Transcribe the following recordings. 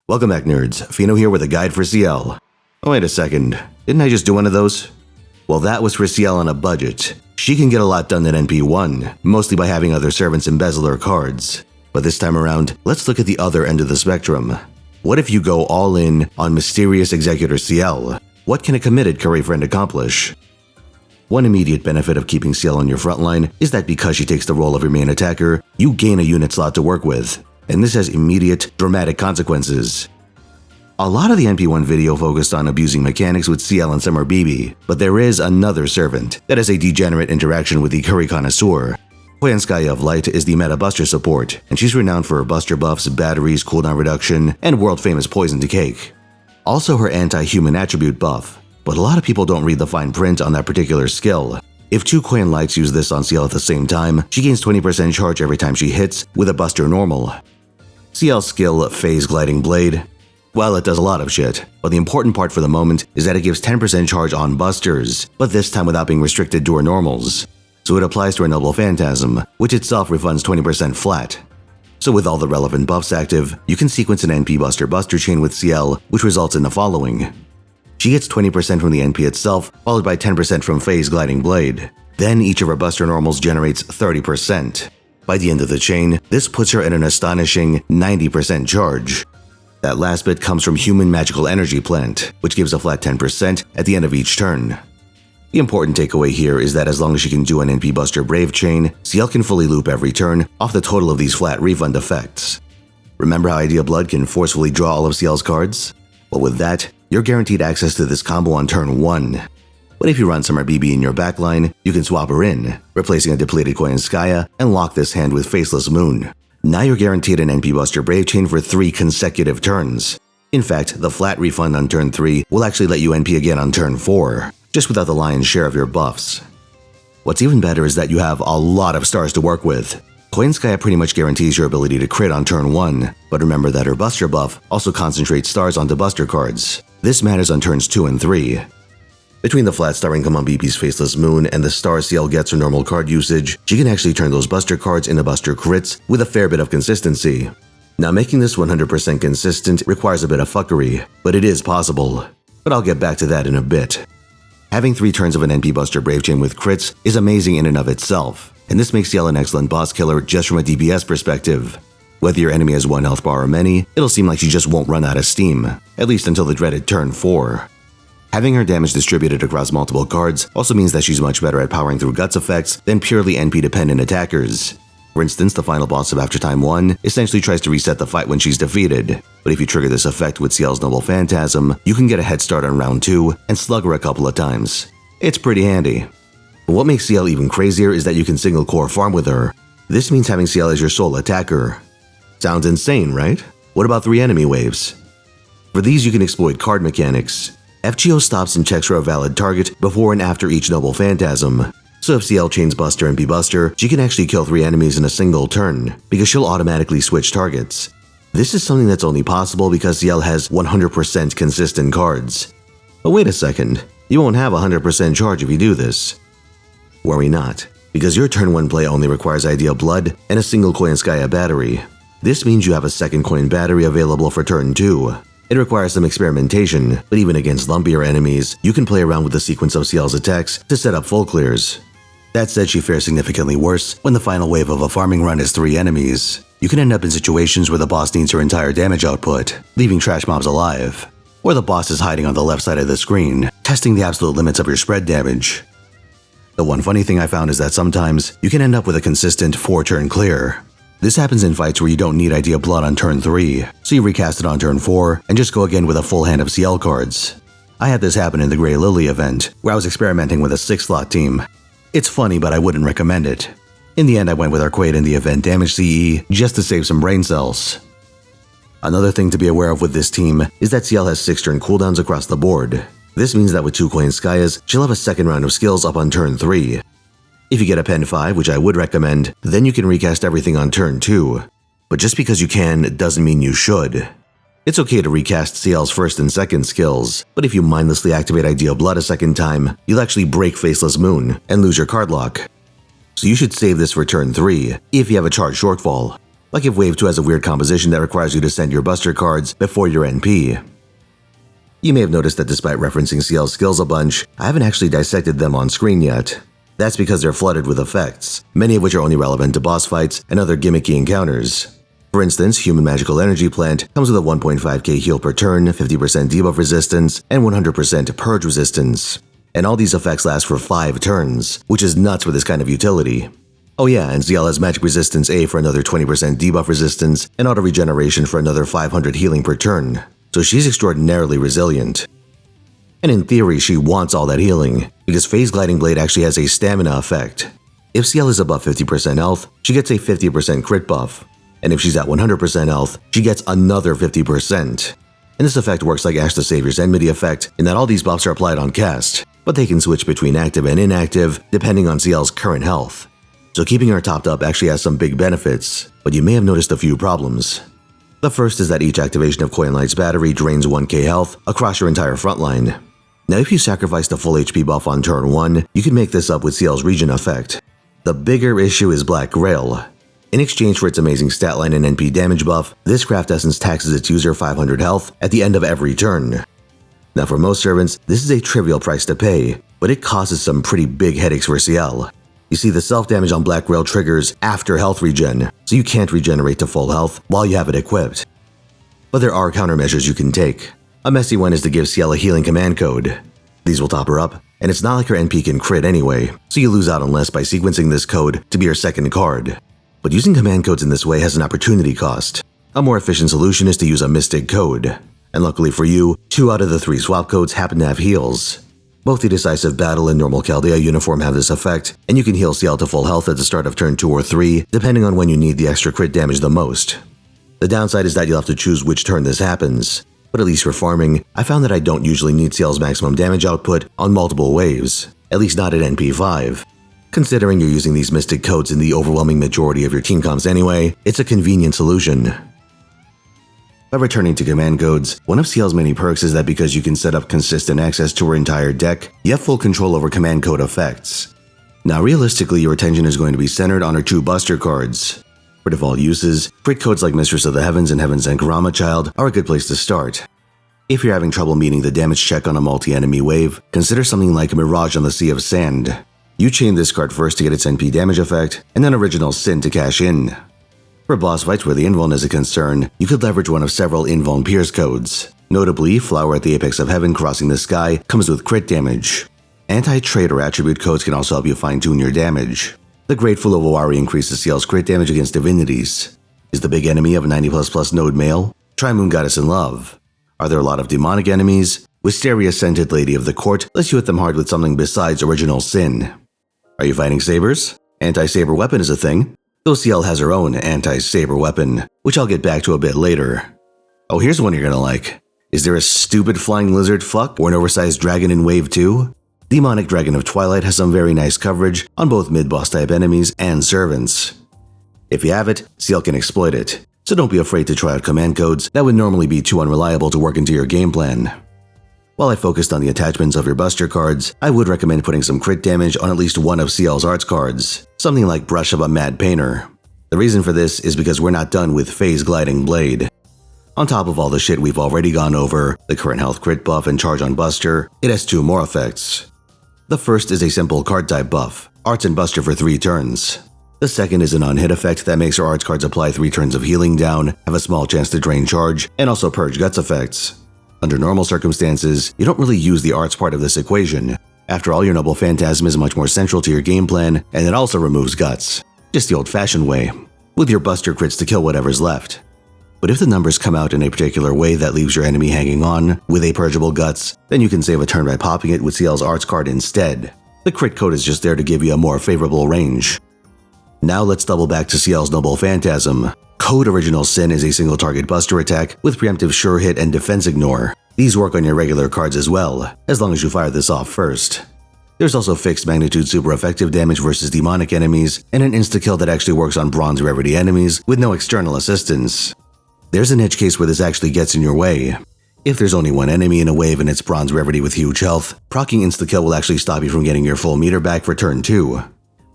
Welcome back, nerds. Fino here with a guide for Ciel. Oh, wait a second. Didn't I just do one of those? Well, that was for Ciel on a budget. She can get a lot done in NP1, mostly by having other servants embezzle her cards. But this time around, let's look at the other end of the spectrum. What if you go all in on mysterious Executor Ciel? What can a committed curry friend accomplish? One immediate benefit of keeping Ciel on your frontline is that because she takes the role of your main attacker, you gain a unit slot to work with, and this has immediate, dramatic consequences. A lot of the NP1 video focused on abusing mechanics with Ciel and Summer BB, but there is another servant that has a degenerate interaction with the curry connoisseur. Koyanskaya of Light is the meta buster support, and she's renowned for her buster buffs, batteries, cooldown reduction, and world-famous poison to cake. Also her anti-human attribute buff, but a lot of people don't read the fine print on that particular skill. If two Koyan Lights use this on Ciel at the same time, she gains 20% charge every time she hits with a buster normal. Ciel's skill, Phase Gliding Blade, well, it does a lot of shit, but the important part for the moment is that it gives 10% charge on busters, but this time without being restricted to her normals. So it applies to her Noble Phantasm, which itself refunds 20% flat. So with all the relevant buffs active, you can sequence an NP buster chain with Ciel, which results in the following. She gets 20% from the NP itself, followed by 10% from Phase Gliding Blade. Then each of her buster normals generates 30%. By the end of the chain, this puts her at an astonishing 90% charge. That last bit comes from Human Magical Energy Plant, which gives a flat 10% at the end of each turn. The important takeaway here is that as long as she can do an NP Buster Brave chain, Ciel can fully loop every turn off the total of these flat refund effects. Remember how Idea Blood can forcefully draw all of Ciel's cards? Well, with that, you're guaranteed access to this combo on turn 1. But if you run Summer BB in your backline, you can swap her in, replacing a depleted Koyanskaya, and lock this hand with Faceless Moon. Now you're guaranteed an NP Buster Brave chain for 3 consecutive turns. In fact, the flat refund on turn 3 will actually let you NP again on turn 4, just without the lion's share of your buffs. What's even better is that you have a lot of stars to work with. Koyanskaya pretty much guarantees your ability to crit on turn 1, but remember that her Buster buff also concentrates stars onto Buster cards. This matters on turns 2 and 3. Between the flat star income on BB's Faceless Moon and the stars Ciel gets her normal card usage, she can actually turn those Buster cards into Buster crits with a fair bit of consistency. Now making this 100% consistent requires a bit of fuckery, but it is possible. But I'll get back to that in a bit. Having 3 turns of an NP Buster Brave chain with crits is amazing in and of itself, and this makes Ciel an excellent boss killer just from a DPS perspective. Whether your enemy has 1 health bar or many, it'll seem like she just won't run out of steam, at least until the dreaded turn 4. Having her damage distributed across multiple cards also means that she's much better at powering through guts effects than purely NP-dependent attackers. For instance, the final boss of After Time 1 essentially tries to reset the fight when she's defeated, but if you trigger this effect with Ciel's Noble Phantasm, you can get a head start on round 2 and slug her a couple of times. It's pretty handy. But what makes Ciel even crazier is that you can single core farm with her. This means having Ciel as your sole attacker. Sounds insane, right? What about 3 enemy waves? For these you can exploit card mechanics. FGO stops and checks for a valid target before and after each Noble Phantasm. So if Ciel chains Buster and B-Buster, she can actually kill 3 enemies in a single turn, because she'll automatically switch targets. This is something that's only possible because Ciel has 100% consistent cards. But wait a second, you won't have 100% charge if you do this. Worry not, because your turn 1 play only requires Idea Blood and a single Koyanskaya battery. This means you have a second coin battery available for turn 2. It requires some experimentation, but even against lumpier enemies, you can play around with the sequence of Ciel's attacks to set up full clears. That said, she fares significantly worse when the final wave of a farming run is 3 enemies. You can end up in situations where the boss needs her entire damage output, leaving trash mobs alive. Or the boss is hiding on the left side of the screen, testing the absolute limits of your spread damage. The one funny thing I found is that sometimes you can end up with a consistent 4-turn clear. This happens in fights where you don't need Idea Blood on turn 3, so you recast it on turn 4 and just go again with a full hand of Ciel cards. I had this happen in the Grey Lily event, where I was experimenting with a 6-slot team. It's funny, but I wouldn't recommend it. In the end, I went with Arquade in the event damage CE just to save some brain cells. Another thing to be aware of with this team is that Ciel has 6-turn cooldowns across the board. This means that with 2 Koyanskayas, she'll have a second round of skills up on turn 3. If you get a NP5, which I would recommend, then you can recast everything on turn 2. But just because you can doesn't mean you should. It's okay to recast Ciel's first and second skills, but if you mindlessly activate Idea Blood a second time, you'll actually break Faceless Moon and lose your card lock. So you should save this for turn 3, if you have a charge shortfall. like if Wave 2 has a weird composition that requires you to send your buster cards before your NP. You may have noticed that despite referencing Ciel's skills a bunch, I haven't actually dissected them on screen yet. That's because they're flooded with effects, many of which are only relevant to boss fights and other gimmicky encounters. For instance, Human Magical Energy Plant comes with a 1.5k heal per turn, 50% debuff resistance, and 100% purge resistance. And all these effects last for 5 turns, which is nuts for this kind of utility. Oh yeah, and Ciel has Magic Resistance A for another 20% debuff resistance, and Auto Regeneration for another 500 healing per turn, so she's extraordinarily resilient. And in theory, she wants all that healing, because Phase Gliding Blade actually has a stamina effect. If Ciel is above 50% health, she gets a 50% crit buff. And if she's at 100% health, she gets another 50%. And this effect works like Ash the Savior's Enmity effect in that all these buffs are applied on cast, but they can switch between active and inactive depending on Ciel's current health. So keeping her topped up actually has some big benefits, but you may have noticed a few problems. The first is that each activation of Coin Light's battery drains 1k health across your entire frontline. Now if you sacrifice the full HP buff on turn 1, you can make this up with Ciel's regen effect. The bigger issue is Black Grail. In exchange for its amazing stat line and NP damage buff, this craft essence taxes its user 500 health at the end of every turn. Now for most servants, this is a trivial price to pay, but it causes some pretty big headaches for Ciel. You see, the self-damage on Black Grail triggers after health regen, so you can't regenerate to full health while you have it equipped. But there are countermeasures you can take. A messy one is to give Ciel a healing command code. These will top her up, and it's not like her NP can crit anyway, so you lose out on less by sequencing this code to be her second card. But using command codes in this way has an opportunity cost. A more efficient solution is to use a Mystic code. And luckily for you, 2 out of the 3 swap codes happen to have heals. Both the Decisive Battle and Normal Chaldea uniform have this effect, and you can heal Ciel to full health at the start of turn 2 or 3, depending on when you need the extra crit damage the most. The downside is that you'll have to choose which turn this happens. But at least for farming, I found that I don't usually need Ciel's maximum damage output on multiple waves, at least not at NP5. Considering you're using these Mystic codes in the overwhelming majority of your team comps anyway, it's a convenient solution. By returning to command codes, one of Ciel's many perks is that because you can set up consistent access to her entire deck, you have full control over command code effects. Now realistically, your attention is going to be centered on her 2 buster cards. For default uses, crit codes like Mistress of the Heavens and Heaven's and Kurama Child are a good place to start. If you're having trouble meeting the damage check on a multi-enemy wave, consider something like Mirage on the Sea of Sand. You chain this card first to get its NP damage effect, and then Original Sin to cash in. For boss fights where the invuln is a concern, you could leverage one of several invuln pierce codes. Notably, Flower at the Apex of Heaven Crossing the Sky comes with crit damage. Anti-trait or attribute codes can also help you fine-tune your damage. The Grateful Owari increases Ciel's crit damage against divinities. Is the big enemy of 90++ node male? Try Moon Goddess in Love. Are there a lot of demonic enemies? Wisteria Scented Lady of the Court lets you hit them hard with something besides Original Sin. Are you fighting sabers? Anti-saber weapon is a thing, though Ciel has her own anti-saber weapon, which I'll get back to a bit later. Oh, here's one you're gonna like. Is there a stupid flying lizard fuck or an oversized dragon in Wave 2? Demonic Dragon of Twilight has some very nice coverage on both mid-boss type enemies and servants. If you have it, Ciel can exploit it, so don't be afraid to try out command codes that would normally be too unreliable to work into your game plan. While I focused on the attachments of your buster cards, I would recommend putting some crit damage on at least one of Ciel's arts cards, something like Brush of a Mad Painter. The reason for this is because we're not done with Phase Gliding Blade. On top of all the shit we've already gone over, the current health crit buff and charge on buster, it has 2 more effects. The first is a simple card type buff, arts and buster for 3 turns. The second is an on-hit effect that makes our arts cards apply 3 turns of healing down, have a small chance to drain charge, and also purge guts effects. Under normal circumstances, you don't really use the arts part of this equation. After all, your Noble Phantasm is much more central to your game plan, and it also removes guts. Just the old-fashioned way, with your buster crits to kill whatever's left. But if the numbers come out in a particular way that leaves your enemy hanging on with a purgeable guts, then you can save a turn by popping it with Ciel's arts card instead. The crit code is just there to give you a more favorable range. Now let's double back to Ciel's Noble Phantasm. Code Original Sin is a single target buster attack with preemptive sure hit and defense ignore. These work on your regular cards as well, as long as you fire this off first. There's also fixed magnitude super effective damage versus demonic enemies, and an insta-kill that actually works on bronze rarity enemies with no external assistance. There's an edge case where this actually gets in your way. If there's only one enemy in a wave and it's bronze rarity with huge health, proccing insta-kill will actually stop you from getting your full meter back for turn 2.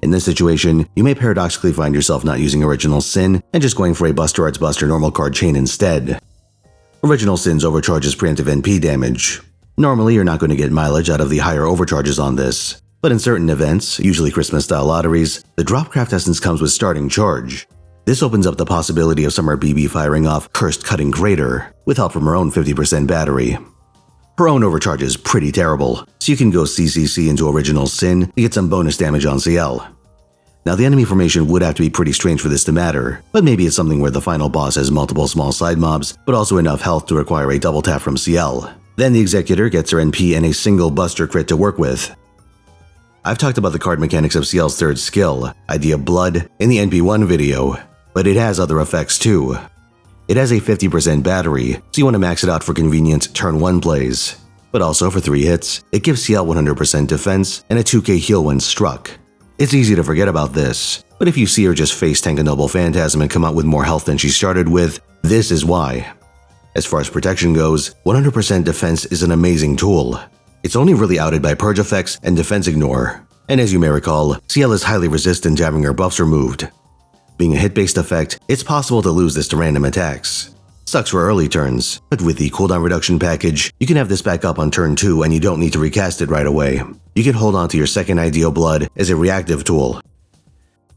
In this situation, you may paradoxically find yourself not using Original Sin and just going for a Buster Arts Buster normal card chain instead. Original Sin's overcharges preemptive NP damage. Normally, you're not going to get mileage out of the higher overcharges on this, but in certain events, usually Christmas-style lotteries, the drop craft essence comes with starting charge. This opens up the possibility of Summer BB firing off Cursed Cutting Crater, with help from her own 50% battery. Her own overcharge is pretty terrible, so you can go CCC into Original Sin to get some bonus damage on Ciel. Now the enemy formation would have to be pretty strange for this to matter, but maybe it's something where the final boss has multiple small side mobs, but also enough health to require a double tap from Ciel. Then the Executor gets her NP and a single Buster crit to work with. I've talked about the card mechanics of Ciel's third skill, Idea Blood, in the NP1 video, but it has other effects too. It has a 50% battery, so you want to max it out for convenient turn 1 plays. But also for 3 hits, it gives Ciel 100% defense and a 2k heal when struck. It's easy to forget about this, but if you see her just face tank a Noble Phantasm and come out with more health than she started with, this is why. As far as protection goes, 100% defense is an amazing tool. It's only really outed by purge effects and defense ignore, and as you may recall, Ciel is highly resistant to having her buffs removed. Being a hit-based effect, it's possible to lose this to random attacks. Sucks for early turns, but with the cooldown reduction package, you can have this back up on turn 2 and you don't need to recast it right away. You can hold on to your second Ideal Blood as a reactive tool.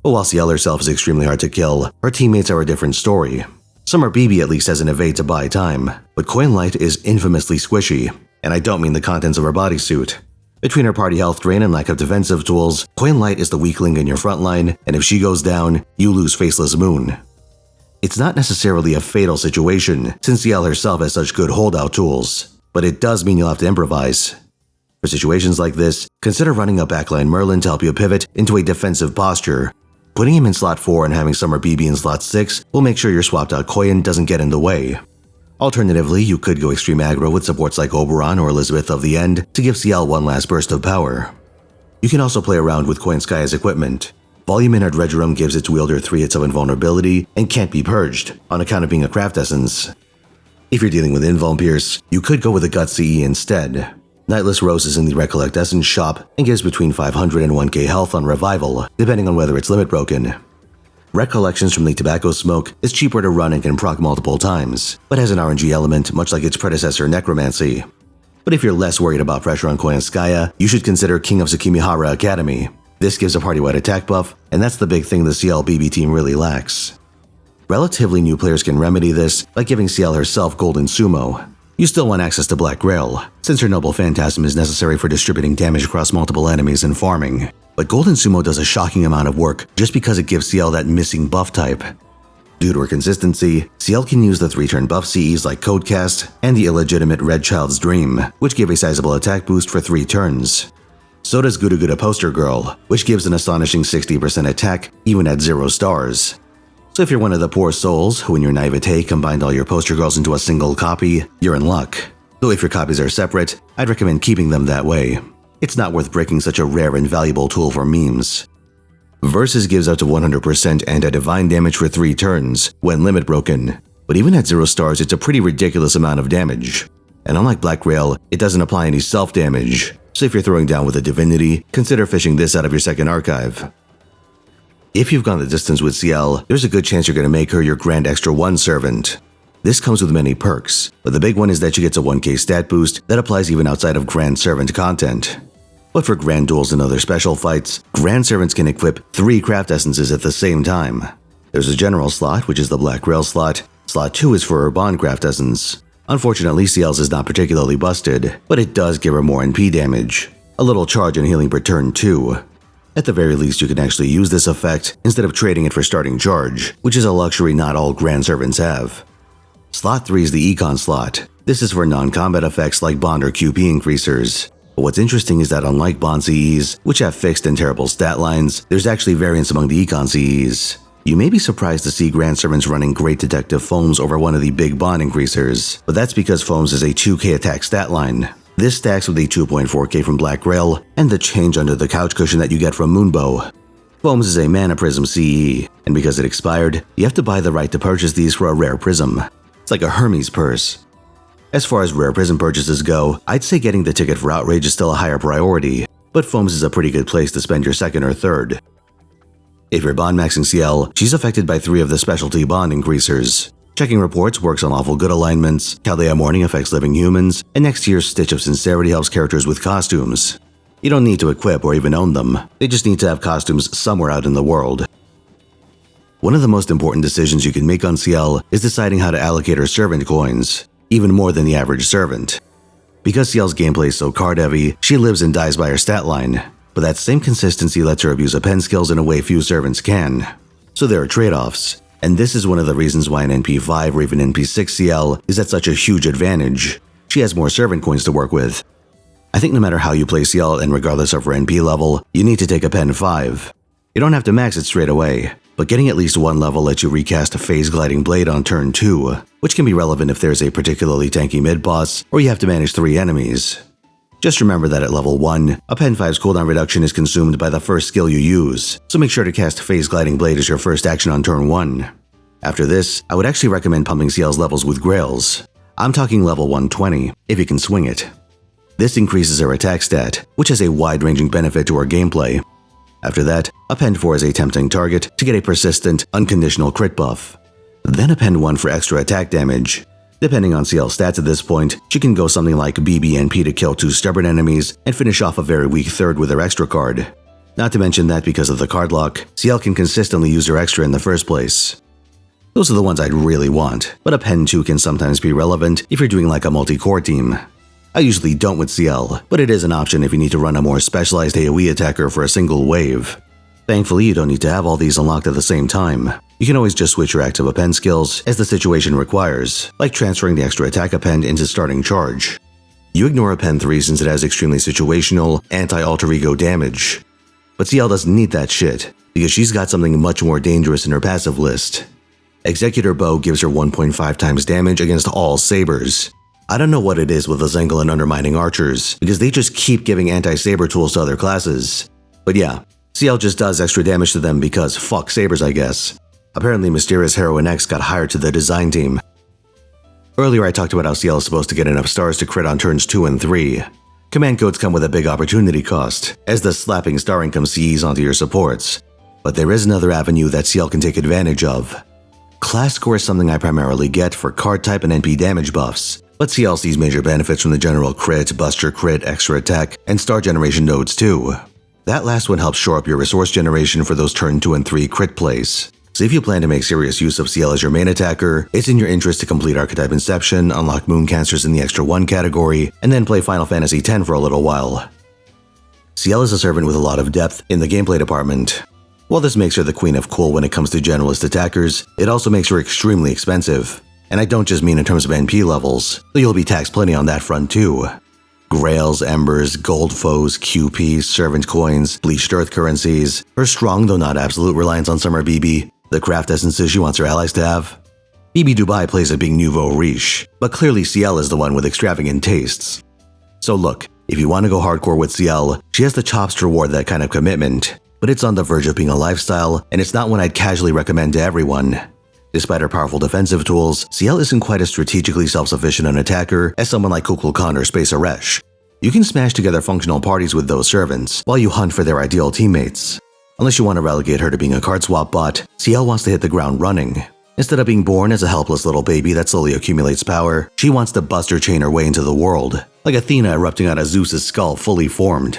But while Ciel herself is extremely hard to kill, her teammates are a different story. Summer BB at least has an evade to buy time, but Coin Light is infamously squishy, and I don't mean the contents of her bodysuit. Between her party health drain and lack of defensive tools, Coin Light is the weak link in your front line, and if she goes down, you lose Faceless Moon. It's not necessarily a fatal situation, since Ciel herself has such good holdout tools, but it does mean you'll have to improvise. For situations like this, consider running a backline Merlin to help you pivot into a defensive posture. Putting him in slot 4 and having Summer BB in slot 6 will make sure your swapped out Koyan doesn't get in the way. Alternatively, you could go extreme aggro with supports like Oberon or Elizabeth of the End to give Ciel one last burst of power. You can also play around with Coin Sky as equipment. Volume in her Dredge Room gives its wielder 3 hits of invulnerability and can't be purged, on account of being a craft essence. If you're dealing with Invuln Pierce, you could go with a Gut CE instead. Nightless Rose is in the Recollect Essence shop and gives between 500 and 1k health on revival, depending on whether it's limit broken. Recollections from the Tobacco Smoke is cheaper to run and can proc multiple times, but has an RNG element much like its predecessor Necromancy. But if you're less worried about pressure on Koyanskaya, you should consider King of Tsukimihara Academy. This gives a party-wide attack buff, and that's the big thing the Ciel BB team really lacks. Relatively new players can remedy this by giving Ciel herself Golden Sumo. You still want access to Black Grail, since her Noble Phantasm is necessary for distributing damage across multiple enemies and farming. But Golden Sumo does a shocking amount of work just because it gives Ciel that missing buff type. Due to her consistency, Ciel can use the 3-turn buff CEs like Codecast and the illegitimate Red Child's Dream, which give a sizable attack boost for 3 turns. So does Guda Guda Poster Girl, which gives an astonishing 60% attack even at 0 stars. So if you're one of the poor souls who in your naivete combined all your poster girls into a single copy, you're in luck. Though if your copies are separate, I'd recommend keeping them that way. It's not worth breaking such a rare and valuable tool for memes. Versus gives up to 100% anti-divine damage for 3 turns, when limit broken. But even at 0 stars, it's a pretty ridiculous amount of damage. And unlike Black Grail, it doesn't apply any self-damage. So if you're throwing down with a divinity, consider fishing this out of your second archive. If you've gone the distance with Ciel, there's a good chance you're going to make her your Grand Extra 1 servant. This comes with many perks, but the big one is that she gets a 1k stat boost that applies even outside of Grand Servant content. But for Grand Duels and other special fights, Grand Servants can equip 3 craft essences at the same time. There's a general slot, which is the Black Grail slot. Slot 2 is for her Bond craft essence. Unfortunately, Ciel's is not particularly busted, but it does give her more NP damage. A little charge and healing per turn too. At the very least, you can actually use this effect instead of trading it for starting charge, which is a luxury not all Grand Servants have. Slot 3 is the Econ slot. This is for non-combat effects like Bond or QP increasers. But what's interesting is that unlike Bond CEs, which have fixed and terrible stat lines, there's actually variance among the Econ CEs. You may be surprised to see Grand Servants running Great Detective Foams over one of the big Bond increasers, but that's because Foams is a 2k attack stat line. This stacks with a 2.4k from Black Grail and the change under the couch cushion that you get from Moonbow. Foams is a Mana Prism CE, and because it expired, you have to buy the right to purchase these for a rare prism. It's like a Hermes purse. As far as rare prism purchases go, I'd say getting the ticket for Outrage is still a higher priority, but Foams is a pretty good place to spend your second or third. If you're bond maxing Ciel, she's affected by 3 of the specialty bond increasers. Checking reports works on lawful good alignments, Chaldea Mourning affects living humans, and next year's Stitch of Sincerity helps characters with costumes. You don't need to equip or even own them, they just need to have costumes somewhere out in the world. One of the most important decisions you can make on Ciel is deciding how to allocate her servant coins, even more than the average servant. Because Ciel's gameplay is so card heavy, she lives and dies by her stat line, but that same consistency lets her abuse append skills in a way few servants can. So there are trade-offs, and this is one of the reasons why an NP5 or even NP6 Ciel is at such a huge advantage. She has more servant coins to work with. I think no matter how you play Ciel and regardless of her NP level, you need to take append 5. You don't have to max it straight away, but getting at least 1 level lets you recast a Phase Gliding Blade on turn 2, which can be relevant if there's a particularly tanky mid-boss or you have to manage 3 enemies. Just remember that at level 1, append 5's cooldown reduction is consumed by the first skill you use, so make sure to cast Phase Gliding Blade as your first action on turn 1. After this, I would actually recommend pumping Ciel's levels with Grails. I'm talking level 120, if you can swing it. This increases her attack stat, which has a wide-ranging benefit to her gameplay. After that, append 4 is a tempting target to get a persistent, unconditional crit buff. Then append 1 for extra attack damage. Depending on Ciel's stats at this point, she can go something like BBNP to kill 2 stubborn enemies and finish off a very weak third with her extra card. Not to mention that because of the card lock, Ciel can consistently use her extra in the first place. Those are the ones I'd really want, but append 2 can sometimes be relevant if you're doing like a multi-core team. I usually don't with Ciel, but it is an option if you need to run a more specialized AoE attacker for a single wave. Thankfully, you don't need to have all these unlocked at the same time. You can always just switch your active append skills as the situation requires, like transferring the extra attack append into starting charge. You ignore append 3 since it has extremely situational, anti-alter ego damage. But Ciel doesn't need that shit, because she's got something much more dangerous in her passive list. Executor Bow gives her 1.5 times damage against all sabers. I don't know what it is with Azengel and undermining archers, because they just keep giving anti-saber tools to other classes. But yeah, Ciel just does extra damage to them because fuck sabers, I guess. Apparently Mysterious Heroine X got hired to the design team. Earlier I talked about how Ciel is supposed to get enough stars to crit on turns 2 and 3. Command codes come with a big opportunity cost, as the slapping star income CEs onto your supports. But there is another avenue that Ciel can take advantage of. Class score is something I primarily get for card type and NP damage buffs, but Ciel sees major benefits from the general crit, buster crit, extra attack, and star generation nodes too. That last one helps shore up your resource generation for those turn 2 and 3 crit plays. So if you plan to make serious use of Ciel as your main attacker, it's in your interest to complete Archetype Inception, unlock Moon Cancers in the Extra 1 category, and then play Final Fantasy X for a little while. Ciel is a servant with a lot of depth in the gameplay department. While this makes her the queen of cool when it comes to generalist attackers, it also makes her extremely expensive. And I don't just mean in terms of NP levels, though you'll be taxed plenty on that front too. Grails, Embers, Gold Foes, QP, Servant Coins, Bleached Earth currencies, her strong though not absolute reliance on Summer BB, the craft essences she wants her allies to have. BB Dubai plays a big nouveau riche, but clearly Ciel is the one with extravagant tastes. So look, if you want to go hardcore with Ciel, she has the chops to reward that kind of commitment, but it's on the verge of being a lifestyle, and it's not one I'd casually recommend to everyone. Despite her powerful defensive tools, Ciel isn't quite as strategically self-sufficient an attacker as someone like Kukulkan or Space Aresh. You can smash together functional parties with those servants, while you hunt for their ideal teammates. Unless you want to relegate her to being a card swap bot, Ciel wants to hit the ground running. Instead of being born as a helpless little baby that slowly accumulates power, she wants to buster chain her way into the world, like Athena erupting out of Zeus's skull fully formed.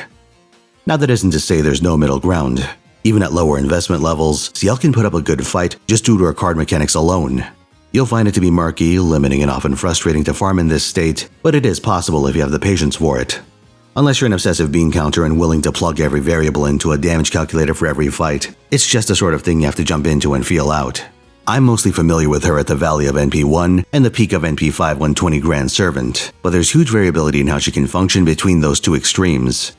Now that isn't to say there's no middle ground. Even at lower investment levels, Ciel can put up a good fight just due to her card mechanics alone. You'll find it to be murky, limiting, and often frustrating to farm in this state, but it is possible if you have the patience for it. Unless you're an obsessive bean counter and willing to plug every variable into a damage calculator for every fight, it's just the sort of thing you have to jump into and feel out. I'm mostly familiar with her at the Valley of NP1 and the peak of NP5 120 Grand Servant, but there's huge variability in how she can function between those two extremes.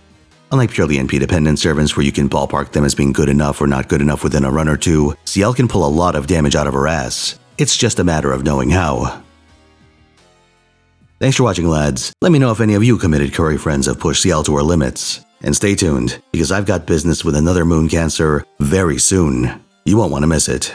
Unlike purely NP-dependent servants where you can ballpark them as being good enough or not good enough within a run or two, Ciel can pull a lot of damage out of her ass. It's just a matter of knowing how. Thanks for watching, lads. Let me know if any of you committed curry friends have pushed Ciel to her limits. And stay tuned, because I've got business with another Moon Cancer very soon. You won't want to miss it.